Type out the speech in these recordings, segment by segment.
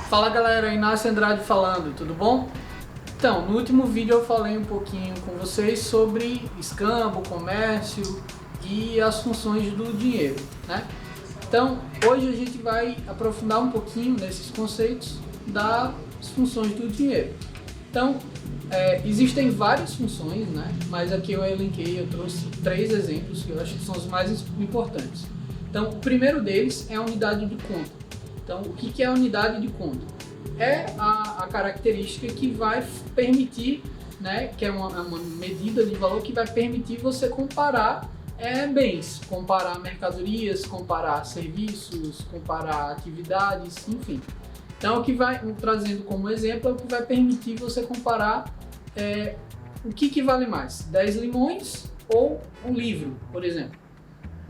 Fala galera, Inácio Andrade falando, tudo bom? Então, no último vídeo eu falei um pouquinho com vocês sobre escambo, comércio e as funções do dinheiro, né? Então, hoje a gente vai aprofundar um pouquinho nesses conceitos das funções do dinheiro. Então, existem várias funções, né? Mas aqui eu elenquei, eu trouxe 3 exemplos que eu acho que são os mais importantes. Então, o primeiro deles é a unidade de conta. Então, o que é a unidade de conta? É a característica que vai permitir, né, que é uma medida de valor que vai permitir você comparar bens, comparar mercadorias, comparar serviços, comparar atividades, enfim. Então, o que vai, trazendo como exemplo, é o que vai permitir você comparar o que vale mais, 10 limões ou um livro, por exemplo.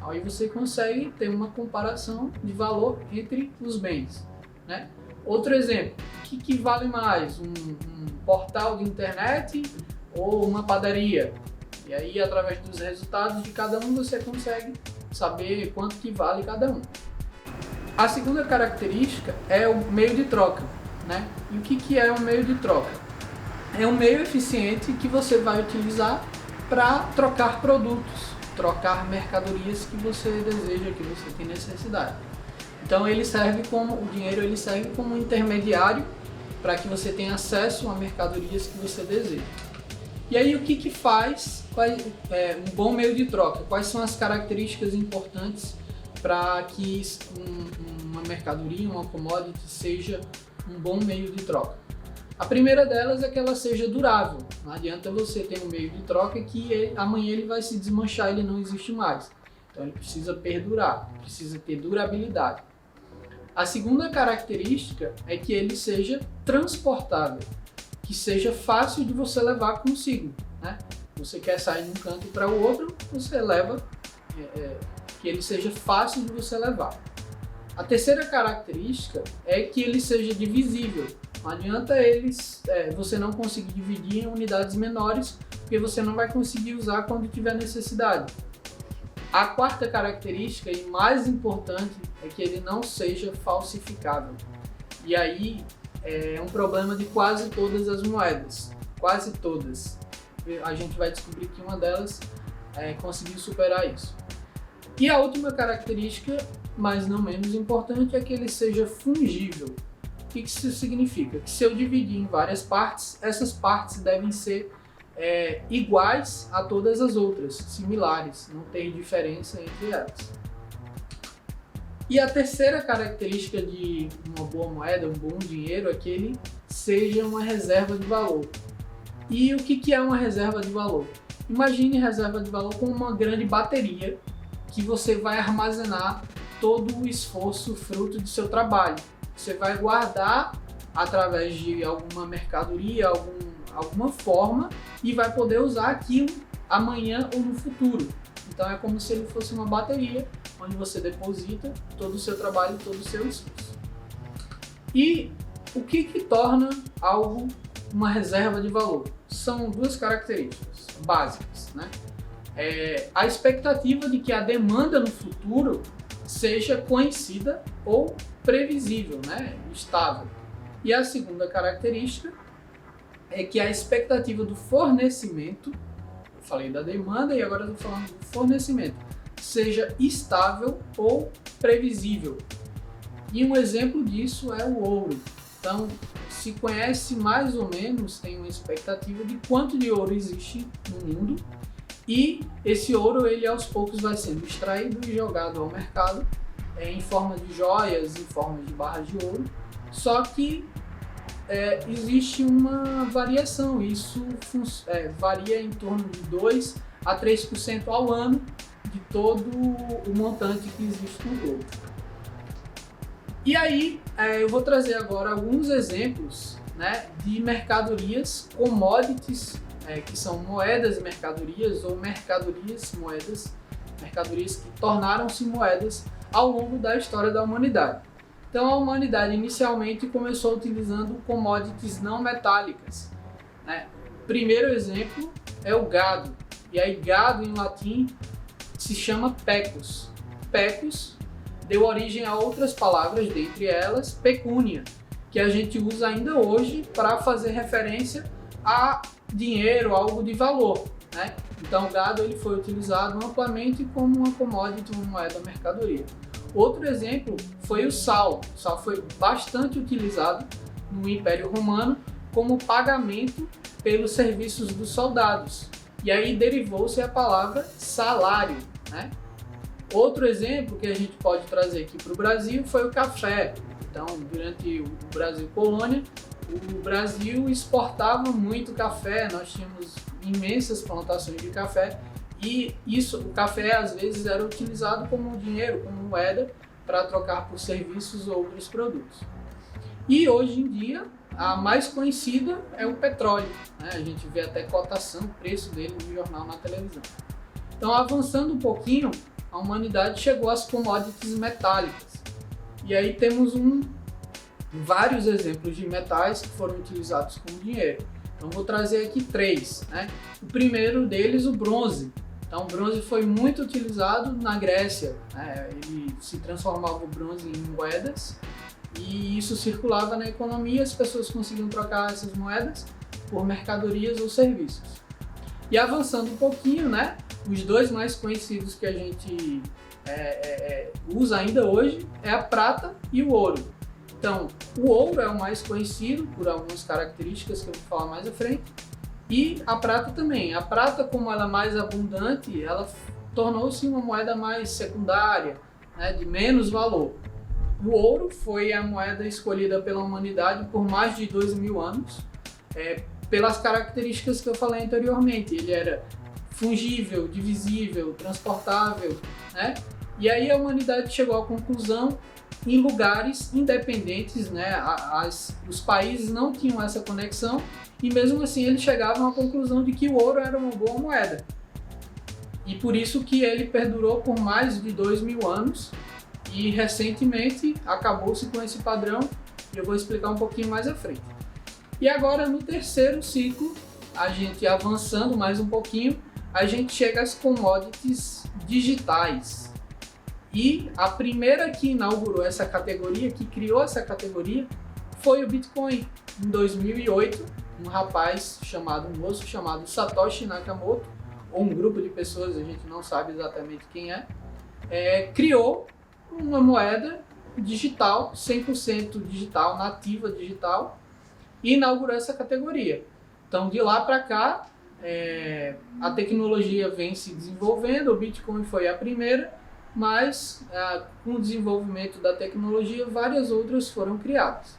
Aí você consegue ter uma comparação de valor entre os bens, né? Outro exemplo, o que vale mais, um portal de internet ou uma padaria? E aí, através dos resultados de cada um, você consegue saber quanto que vale cada um. A segunda característica é o meio de troca, né? E o que é um meio de troca? É um meio eficiente que você vai utilizar para trocar produtos, trocar mercadorias que você deseja, que você tem necessidade. Então o dinheiro ele serve como um intermediário para que você tenha acesso a mercadorias que você deseja. E aí o que faz um bom meio de troca? Quais são as características importantes para que uma mercadoria, uma commodity seja um bom meio de troca? A primeira delas é que ela seja durável. Não adianta você ter um meio de troca que amanhã ele vai se desmanchar, ele não existe mais. Então ele precisa perdurar, precisa ter durabilidade. A segunda característica é que ele seja transportável, que seja fácil de você levar consigo, né? Você quer sair de um canto para o outro, você leva, que ele seja fácil de você levar. A terceira característica é que ele seja divisível. Não adianta você não conseguir dividir em unidades menores, porque você não vai conseguir usar quando tiver necessidade. A quarta característica, e mais importante, é que ele não seja falsificável. E aí é um problema de quase todas as moedas, quase todas. A gente vai descobrir que uma delas conseguiu superar isso. E a última característica, mas não menos importante, é que ele seja fungível. O que isso significa? Que se eu dividir em várias partes, essas partes devem ser iguais a todas as outras, similares, não ter diferença entre elas. E a terceira característica de uma boa moeda, um bom dinheiro, é que ele seja uma reserva de valor. E o que é uma reserva de valor? Imagine reserva de valor como uma grande bateria que você vai armazenar todo o esforço fruto do seu trabalho. Você vai guardar através de alguma mercadoria, alguma forma, e vai poder usar aquilo amanhã ou no futuro. Então é como se ele fosse uma bateria onde você deposita todo o seu trabalho, todo o seu esforço. E o que torna algo uma reserva de valor? São 2 características básicas, né? A expectativa de que a demanda no futuro seja conhecida ou previsível, né? Estável. E a segunda característica é que a expectativa do fornecimento, eu falei da demanda e agora estou falando do fornecimento, seja estável ou previsível. E um exemplo disso é o ouro. Então, se conhece mais ou menos, tem uma expectativa de quanto de ouro existe no mundo, e esse ouro ele aos poucos vai sendo extraído e jogado ao mercado em forma de joias, em forma de barras de ouro. Só que existe uma variação, isso varia em torno de 2 a 3% ao ano de todo o montante que existe no globo. E aí eu vou trazer agora alguns exemplos, né, de mercadorias, commodities, que são moedas e mercadorias, ou mercadorias, moedas, mercadorias que tornaram-se moedas ao longo da história da humanidade. Então a humanidade inicialmente começou utilizando commodities não metálicas, né? Primeiro exemplo é o gado, e aí gado em latim se chama pecus. Pecus deu origem a outras palavras, dentre elas pecúnia. que a gente usa ainda hoje para fazer referência a dinheiro, algo de valor, né? Então o gado ele foi utilizado amplamente como uma commodity, uma moeda mercadoria. Outro exemplo foi o sal. O sal foi bastante utilizado no Império Romano como pagamento pelos serviços dos soldados. E aí derivou-se a palavra salário, né? Outro exemplo que a gente pode trazer aqui para o Brasil foi o café. Então, durante o Brasil colônia, o Brasil exportava muito café, nós tínhamos imensas plantações de café e o café às vezes era utilizado como dinheiro, como moeda, para trocar por serviços ou outros produtos. E hoje em dia, a mais conhecida é o petróleo, né? A gente vê até cotação, preço dele no jornal, na televisão. Então, avançando um pouquinho, a humanidade chegou às commodities metálicas. E aí temos vários exemplos de metais que foram utilizados como dinheiro. Então vou trazer aqui 3, né? O primeiro deles, o bronze. Então o bronze foi muito utilizado na Grécia, né? Ele se transformava o bronze em moedas e isso circulava na economia, as pessoas conseguiam trocar essas moedas por mercadorias ou serviços. E avançando um pouquinho, né? Os dois mais conhecidos que a gente usa ainda hoje é a prata e o ouro. Então, o ouro é o mais conhecido por algumas características que eu vou falar mais à frente, e a prata também. A prata, como ela é mais abundante, ela tornou-se uma moeda mais secundária, né, de menos valor. O ouro foi a moeda escolhida pela humanidade por mais de 2.000 anos, pelas características que eu falei anteriormente. Ele era fungível, divisível, transportável, né? E aí a humanidade chegou à conclusão, em lugares independentes, né? Os países não tinham essa conexão e mesmo assim eles chegavam à conclusão de que o ouro era uma boa moeda. E por isso que ele perdurou por mais de 2.000 anos e recentemente acabou-se com esse padrão e eu vou explicar um pouquinho mais à frente. E agora no terceiro ciclo, a gente avançando mais um pouquinho, a gente chega às commodities digitais. E a primeira que inaugurou essa categoria, que criou essa categoria, foi o Bitcoin. Em 2008, um moço chamado Satoshi Nakamoto, ou um grupo de pessoas, a gente não sabe exatamente quem criou uma moeda digital, 100% digital, nativa digital, e inaugurou essa categoria. Então, de lá para cá, a tecnologia vem se desenvolvendo, o Bitcoin foi a primeira, mas com o desenvolvimento da tecnologia, várias outras foram criadas.